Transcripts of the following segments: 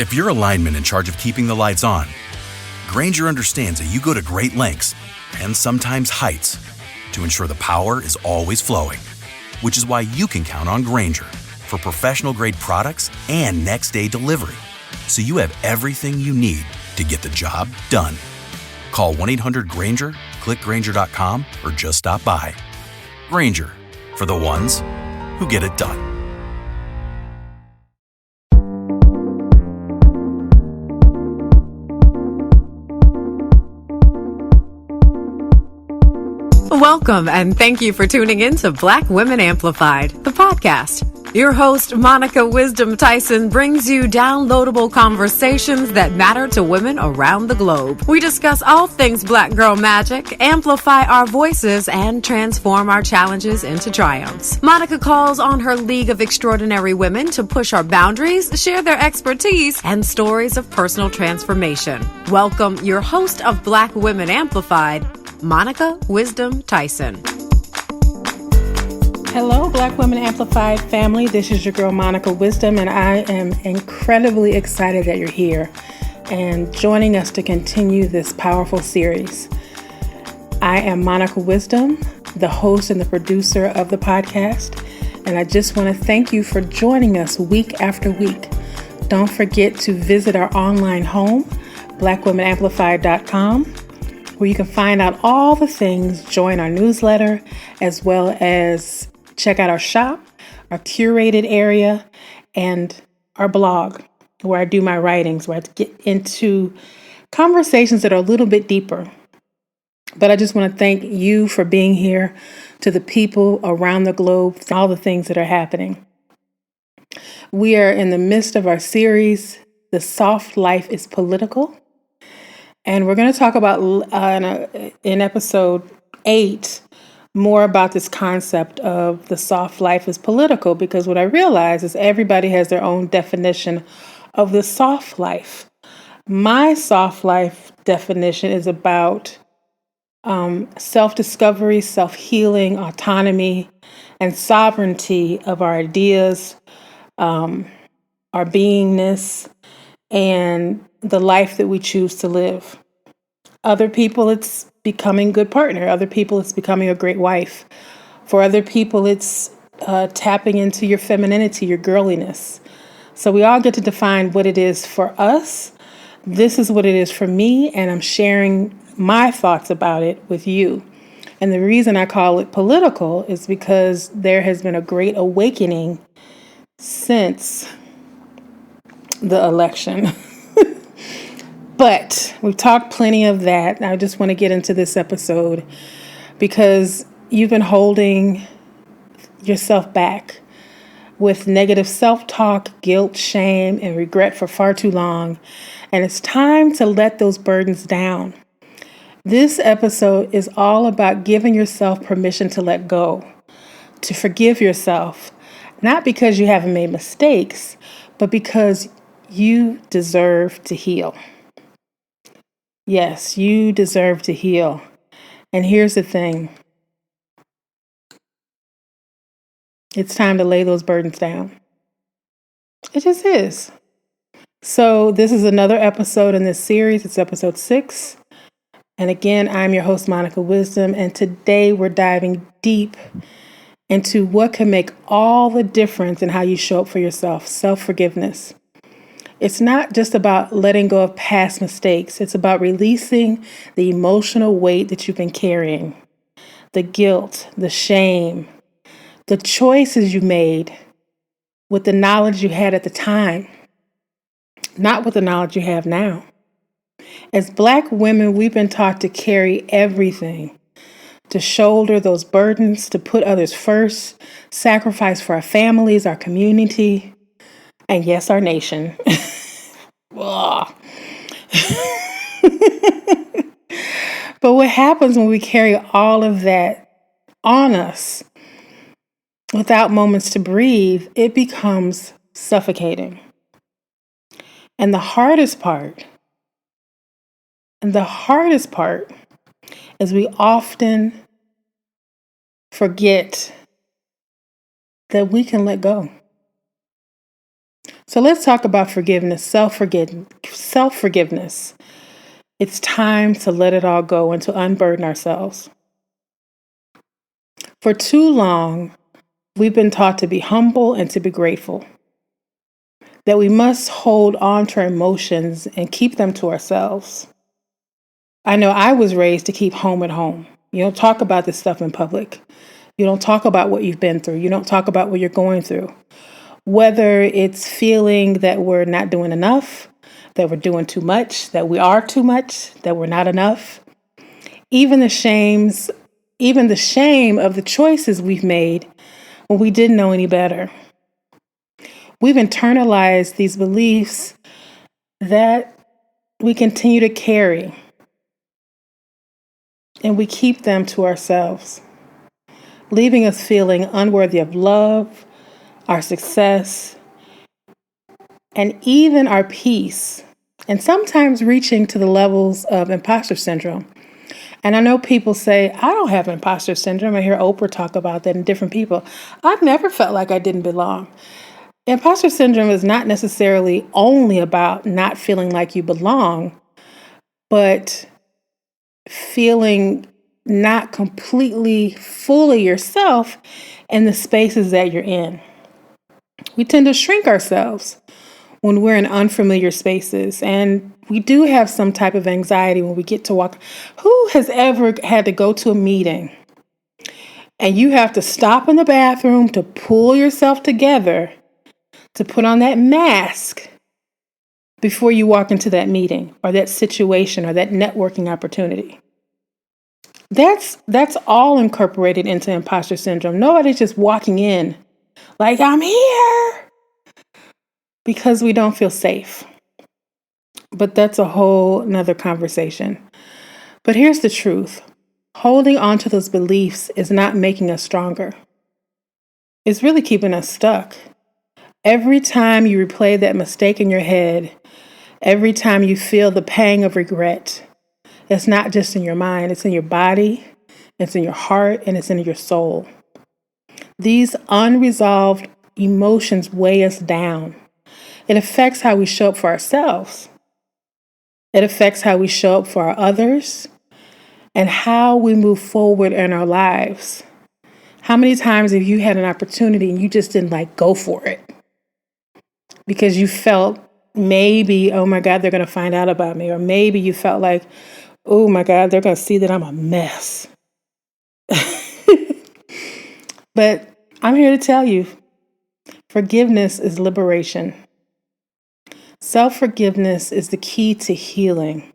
If you're a lineman in charge of keeping the lights on, Grainger understands that you go to great lengths, and sometimes heights, to ensure the power is always flowing. Which is why you can count on Grainger for professional-grade products and next-day delivery, so you have everything you need to get the job done. Call 1-800-GRAINGER, click Grainger.com, or just stop by. Grainger, for the ones who get it done. Welcome, and thank you for tuning in to Black Women Amplified, the podcast. Your host, Monica Wisdom Tyson, brings you downloadable conversations that matter to women around the globe. We discuss all things Black girl magic, amplify our voices, and transform our challenges into triumphs. Monica calls on her League of Extraordinary Women to push our boundaries, share their expertise, and stories of personal transformation. Welcome, your host of Black Women Amplified, Monica Wisdom Tyson. Hello, Black Women Amplified family. This is your girl, Monica Wisdom, and I am incredibly excited that you're here and joining us to continue this powerful series. I am Monica Wisdom, the host and the producer of the podcast, and I just want to thank you for joining us week after week. Don't forget to visit our online home, blackwomenamplified.com, where you can find out all the things, join our newsletter, as well as check out our shop, our curated area, and our blog, where I do my writings, where I get into conversations that are a little bit deeper. But I just want to thank you for being here, to the people around the globe, all the things that are happening. We are in the midst of our series, The Soft Life is Political. And we're going to talk about, in episode 8, more about this concept of the soft life is political, because what I realize is everybody has their own definition of the soft life. My soft life definition is about self-discovery, self-healing, autonomy, and sovereignty of our ideas, our beingness, and the life that we choose to live. Other people, it's becoming a good partner. Other people, it's becoming a great wife. For other people, it's tapping into your femininity, your girliness. So we all get to define what it is for us. This is what it is for me, and I'm sharing my thoughts about it with you. And the reason I call it political is because there has been a great awakening since the election. But we've talked plenty of that. I just want to get into this episode because you've been holding yourself back with negative self-talk, guilt, shame, and regret for far too long. And it's time to let those burdens down. This episode is all about giving yourself permission to let go, to forgive yourself, not because you haven't made mistakes, but because you deserve to heal. Yes, you deserve to heal. And here's the thing. It's time to lay those burdens down. It just is. So this is another episode in this series. It's episode 6. And again, I'm your host, Monica Wisdom. And today we're diving deep into what can make all the difference in how you show up for yourself, self-forgiveness. It's not just about letting go of past mistakes. It's about releasing the emotional weight that you've been carrying, the guilt, the shame, the choices you made with the knowledge you had at the time, not with the knowledge you have now. As Black women, we've been taught to carry everything, to shoulder those burdens, to put others first, sacrifice for our families, our community, and yes, our nation. But what happens when we carry all of that on us without moments to breathe? It becomes suffocating. And the hardest part is we often forget that we can let go. So let's talk about forgiveness, self-forgiveness. It's time to let it all go and to unburden ourselves. For too long, we've been taught to be humble and to be grateful, that we must hold on to our emotions and keep them to ourselves. I know I was raised to keep home at home. You don't talk about this stuff in public. You don't talk about what you've been through. You don't talk about what you're going through. Whether it's feeling that we're not doing enough, that we're doing too much, that we are too much, that we're not enough. Even the shame of the choices we've made when we didn't know any better. We've internalized these beliefs that we continue to carry, and we keep them to ourselves, leaving us feeling unworthy of love, our success, and even our peace, and sometimes reaching to the levels of imposter syndrome. And I know people say, I don't have imposter syndrome. I hear Oprah talk about that and different people. I've never felt like I didn't belong. Imposter syndrome is not necessarily only about not feeling like you belong, but feeling not completely fully yourself in the spaces that you're in. We tend to shrink ourselves when we're in unfamiliar spaces, and we do have some type of anxiety when we get to walk. Who has ever had to go to a meeting and you have to stop in the bathroom to pull yourself together to put on that mask before you walk into that meeting or that situation or that networking opportunity? That's all incorporated into imposter syndrome. Nobody's just walking in like, I'm here, because we don't feel safe. But that's a whole nother conversation. But here's the truth. Holding on to those beliefs is not making us stronger. It's really keeping us stuck. Every time you replay that mistake in your head, every time you feel the pang of regret, it's not just in your mind, it's in your body, it's in your heart, and it's in your soul. These unresolved emotions weigh us down. It affects how we show up for ourselves. It affects how we show up for our others and how we move forward in our lives. How many times have you had an opportunity and you just didn't go for it? Because you felt maybe, oh my God, they're going to find out about me. Or maybe you felt like, oh my God, they're going to see that I'm a mess. But I'm here to tell you, forgiveness is liberation. Self-forgiveness is the key to healing.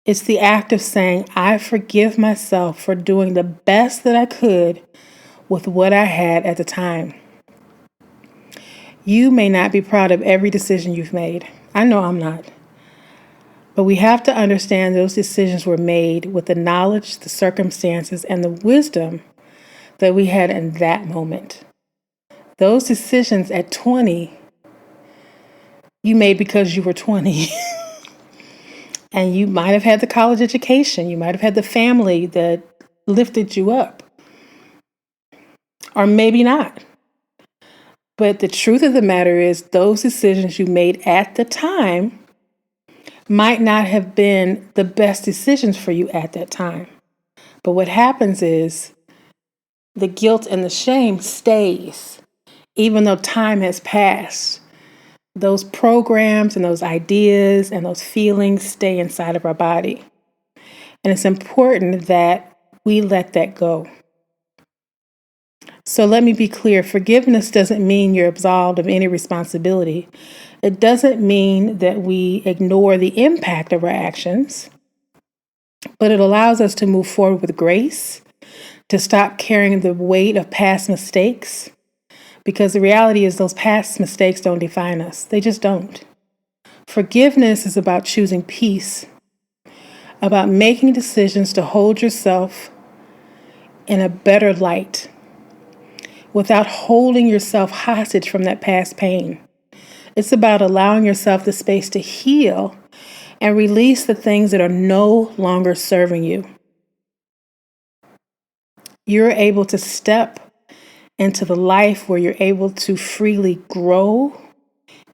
It's the act of saying, I forgive myself for doing the best that I could with what I had at the time. You may not be proud of every decision you've made. I know I'm not. But we have to understand those decisions were made with the knowledge, the circumstances, and the wisdom that we had in that moment. Those decisions at 20, you made because you were 20. And you might have had the college education. You might have had the family that lifted you up. Or maybe not. But the truth of the matter is, those decisions you made at the time might not have been the best decisions for you at that time. But what happens is the guilt and the shame stays, even though time has passed. Those programs and those ideas and those feelings stay inside of our body. And it's important that we let that go. So let me be clear. Forgiveness doesn't mean you're absolved of any responsibility. It doesn't mean that we ignore the impact of our actions, but it allows us to move forward with grace, to stop carrying the weight of past mistakes, because the reality is those past mistakes don't define us. They just don't. Forgiveness is about choosing peace, about making decisions to hold yourself in a better light without holding yourself hostage from that past pain. It's about allowing yourself the space to heal and release the things that are no longer serving you. You're able to step into the life where you're able to freely grow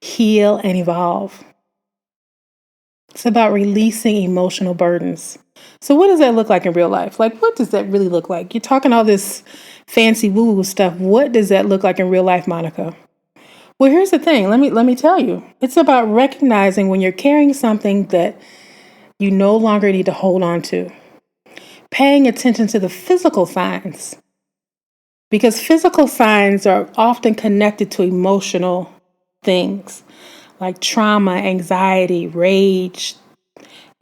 heal, and evolve. It's about releasing emotional burdens. So what does that look like in real life? Like, what does that really look like? You're talking all this fancy woo-woo stuff. What does that look like in real life, Monica? Well, here's the thing. Let me tell you. It's about recognizing when you're carrying something that you no longer need to hold on to. Paying attention to the physical signs. Because physical signs are often connected to emotional things like trauma, anxiety, rage,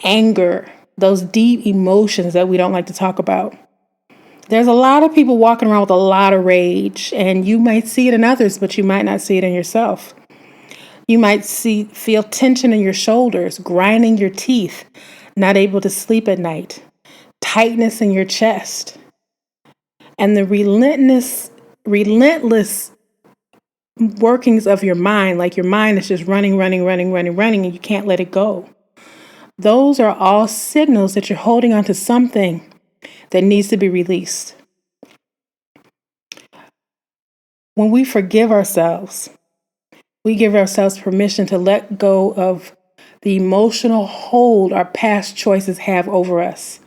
anger, those deep emotions that we don't like to talk about. There's a lot of people walking around with a lot of rage, and you might see it in others, but you might not see it in yourself. You might feel tension in your shoulders, grinding your teeth, not able to sleep at night, tightness in your chest, and the relentless workings of your mind, like your mind is just running, and you can't let it go. Those are all signals that you're holding on to something that needs to be released. When we forgive ourselves, we give ourselves permission to let go of the emotional hold our past choices have over us.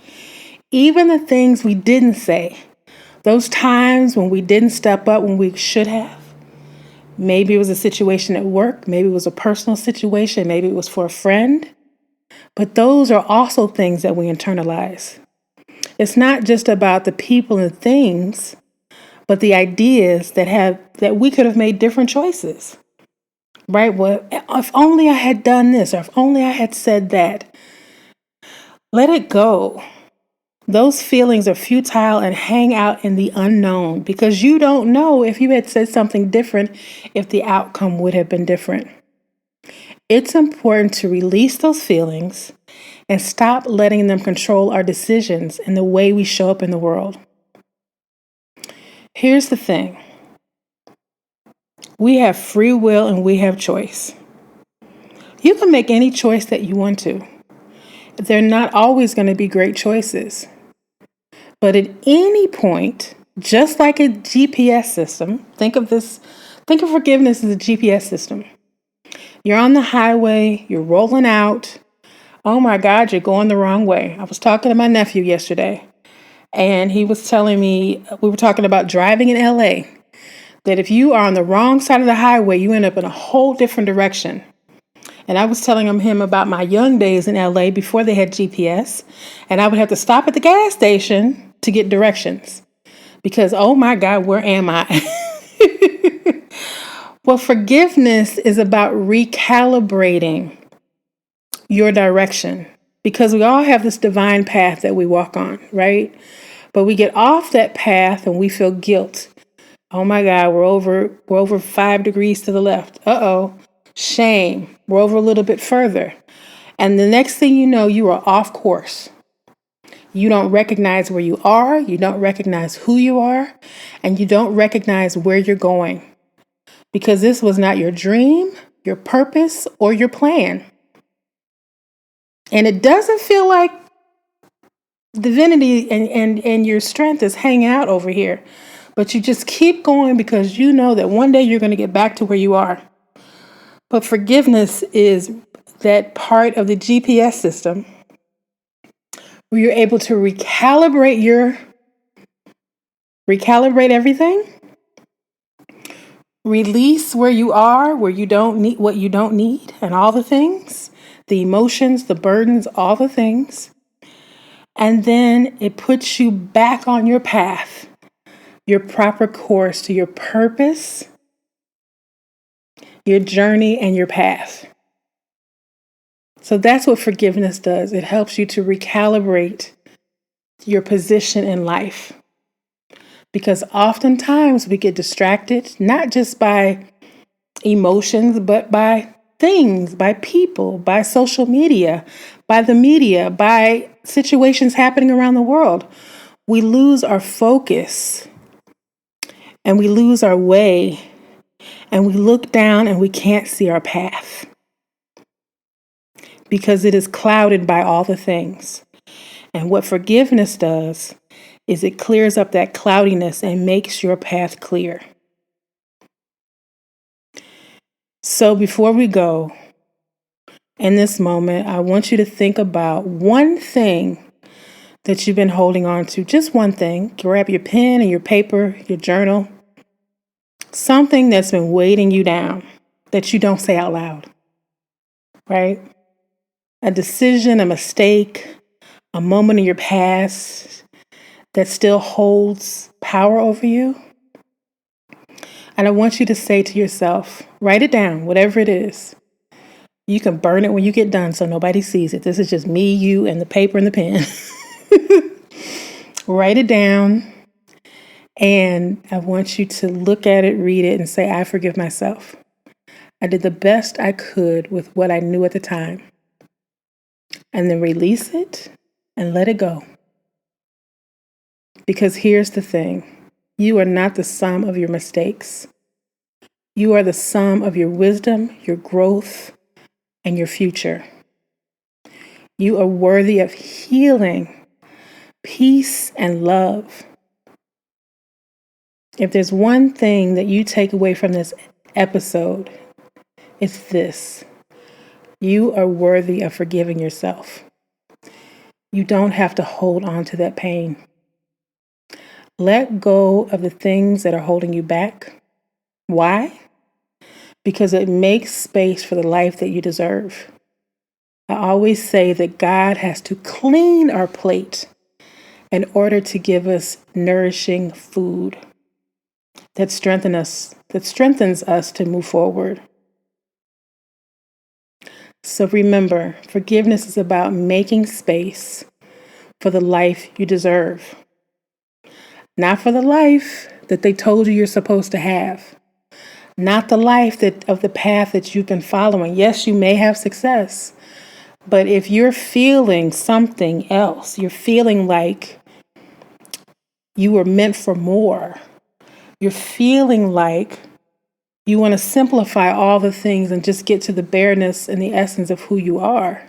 Even the things we didn't say, those times when we didn't step up when we should have. Maybe it was a situation at work, maybe it was a personal situation, maybe it was for a friend. But those are also things that we internalize. It's not just about the people and things, but the ideas that we could have made different choices. Right? Well, if only I had done this, or if only I had said that. Let it go. Those feelings are futile and hang out in the unknown because you don't know if you had said something different, if the outcome would have been different. It's important to release those feelings and stop letting them control our decisions and the way we show up in the world. Here's the thing. We have free will and we have choice. You can make any choice that you want to. They're not always going to be great choices. But at any point, just like a GPS system, think of forgiveness as a GPS system. You're on the highway, you're rolling out. Oh my God, you're going the wrong way. I was talking to my nephew yesterday, and he was telling me, we were talking about driving in LA, that if you are on the wrong side of the highway, you end up in a whole different direction. And I was telling him about my young days in LA before they had GPS, and I would have to stop at the gas station to get directions because, oh my God, where am I? Well, forgiveness is about recalibrating your direction because we all have this divine path that we walk on, right? But we get off that path and we feel guilt. Oh my God, we're over 5 degrees to the left. Uh-oh, shame. We're over a little bit further. And the next thing you know, you are off course. You don't recognize where you are, you don't recognize who you are, and you don't recognize where you're going. Because this was not your dream, your purpose, or your plan. And it doesn't feel like divinity and your strength is hanging out over here. But you just keep going because you know that one day you're going to get back to where you are. But forgiveness is that part of the GPS system where you're able to recalibrate everything, release where you are, where you don't need what you don't need, and all the things, the emotions, the burdens, all the things. And then it puts you back on your path, your proper course to your purpose, your journey, and your path. So that's what forgiveness does. It helps you to recalibrate your position in life. Because oftentimes we get distracted, not just by emotions, but by things, by people, by social media, by the media, by situations happening around the world. We lose our focus and we lose our way and we look down and we can't see our path because it is clouded by all the things. And what forgiveness does is it clears up that cloudiness and makes your path clear. So before we go, in this moment, I want you to think about one thing that you've been holding on to. Just one thing. Grab your pen and your paper, your journal. Something that's been weighting you down that you don't say out loud, right? A decision, a mistake, a moment in your past that still holds power over you. And I want you to say to yourself, write it down, whatever it is. You can burn it when you get done so nobody sees it. This is just me, you, and the paper and the pen. Write it down. And I want you to look at it, read it, and say, I forgive myself. I did the best I could with what I knew at the time. And then release it and let it go. Because here's the thing. You are not the sum of your mistakes. You are the sum of your wisdom, your growth, and your future. You are worthy of healing, peace, and love. If there's one thing that you take away from this episode, it's this. You are worthy of forgiving yourself. You don't have to hold on to that pain. Let go of the things that are holding you back. Why? Because it makes space for the life that you deserve. I always say that God has to clean our plate in order to give us nourishing food that strengthens us to move forward. So remember, forgiveness is about making space for the life you deserve, not for the life that they told you you're supposed to have, not the life of the path that you've been following. Yes, you may have success, but if you're feeling something else, you're feeling like you were meant for more, you're feeling like you want to simplify all the things and just get to the bareness and the essence of who you are.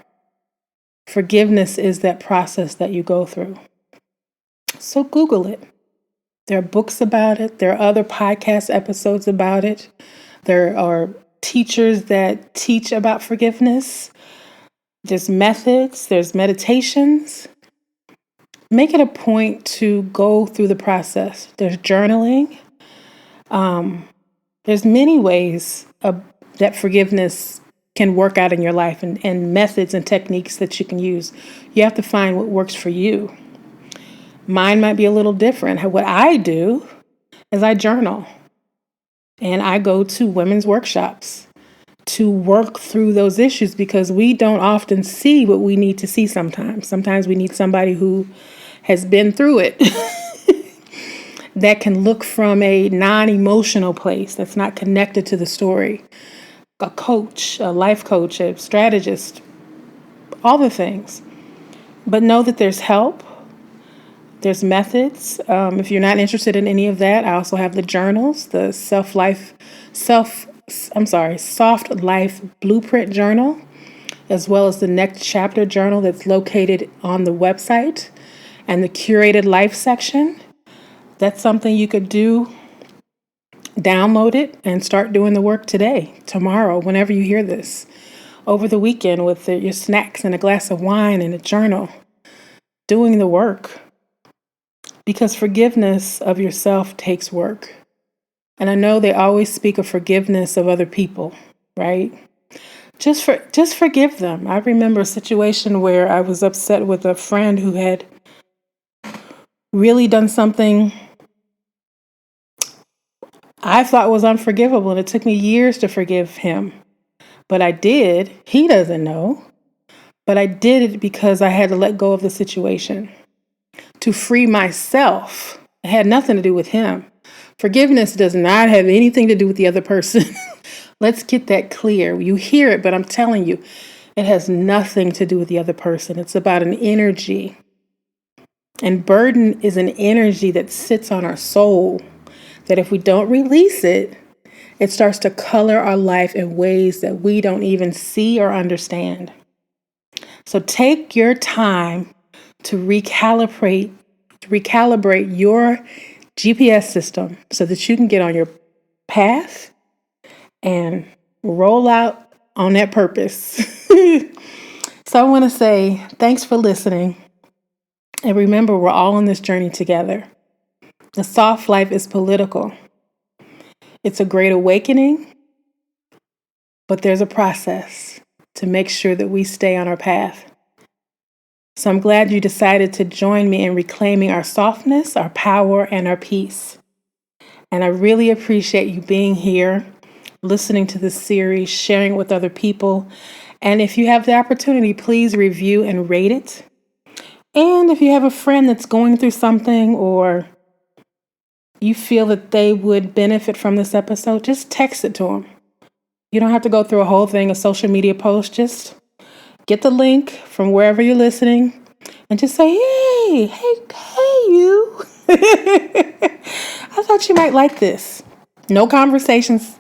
Forgiveness is that process that you go through. So Google it. There are books about it. There are other podcast episodes about it. There are teachers that teach about forgiveness. There's methods. There's meditations. Make it a point to go through the process. There's journaling. There's many ways that forgiveness can work out in your life and methods and techniques that you can use. You have to find what works for you. Mine might be a little different. What I do is I journal and I go to women's workshops to work through those issues because we don't often see what we need to see sometimes. Sometimes we need somebody who has been through it that can look from a non-emotional place that's not connected to the story. A coach, a life coach, a strategist, all the things. But know that there's help. There's methods. If you're not interested in any of that, I also have the journals, the Soft Life Blueprint Journal, as well as the Next Chapter Journal that's located on the website and the Curated Life section. That's something you could do. Download it and start doing the work today, tomorrow, whenever you hear this. Over the weekend with your snacks and a glass of wine and a journal. Doing the work. Because forgiveness of yourself takes work. And I know they always speak of forgiveness of other people, right? Just forgive them. I remember a situation where I was upset with a friend who had really done something I thought was unforgivable, and it took me years to forgive him. But I did. He doesn't know. But I did it because I had to let go of the situation to free myself. It had nothing to do with him. Forgiveness does not have anything to do with the other person. Let's get that clear. You hear it, but I'm telling you, it has nothing to do with the other person. It's about an energy. And burden is an energy that sits on our soul, that if we don't release it, it starts to color our life in ways that we don't even see or understand. So take your time to recalibrate your GPS system so that you can get on your path and roll out on that purpose. So I want to say thanks for listening. And remember, we're all on this journey together. The soft life is political. It's a great awakening, but there's a process to make sure that we stay on our path. So I'm glad you decided to join me in reclaiming our softness, our power, and our peace. And I really appreciate you being here, listening to this series, sharing it with other people. And if you have the opportunity, please review and rate it. And if you have a friend that's going through something or you feel that they would benefit from this episode, just text it to them. You don't have to go through a whole thing, a social media post. Just get the link from wherever you're listening and just say, hey, you. I thought you might like this. No conversations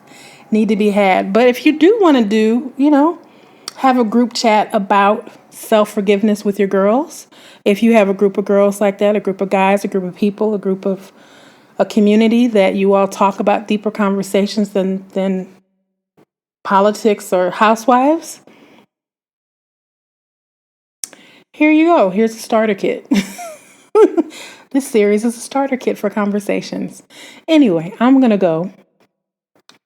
need to be had. But if you do want to have a group chat about self-forgiveness with your girls, if you have a group of girls like that, a group of guys, a group of people, a community that you all talk about deeper conversations than politics or housewives, here you go. Here's a starter kit. This series is a starter kit for conversations. Anyway, I'm going to go.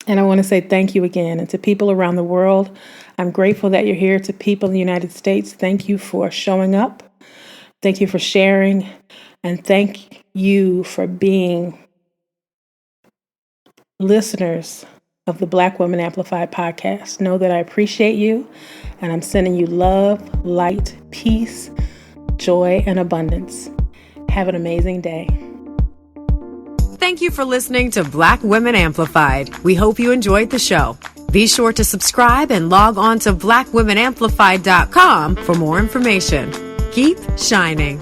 And I want to say thank you again. And to people around the world, I'm grateful that you're here. To people in the United States, thank you for showing up. Thank you for sharing. And thank you for being listeners of the Black Women Amplified podcast. Know that I appreciate you. And I'm sending you love, light, peace, joy, and abundance. Have an amazing day. Thank you for listening to Black Women Amplified. We hope you enjoyed the show. Be sure to subscribe and log on to blackwomenamplified.com for more information. Keep shining.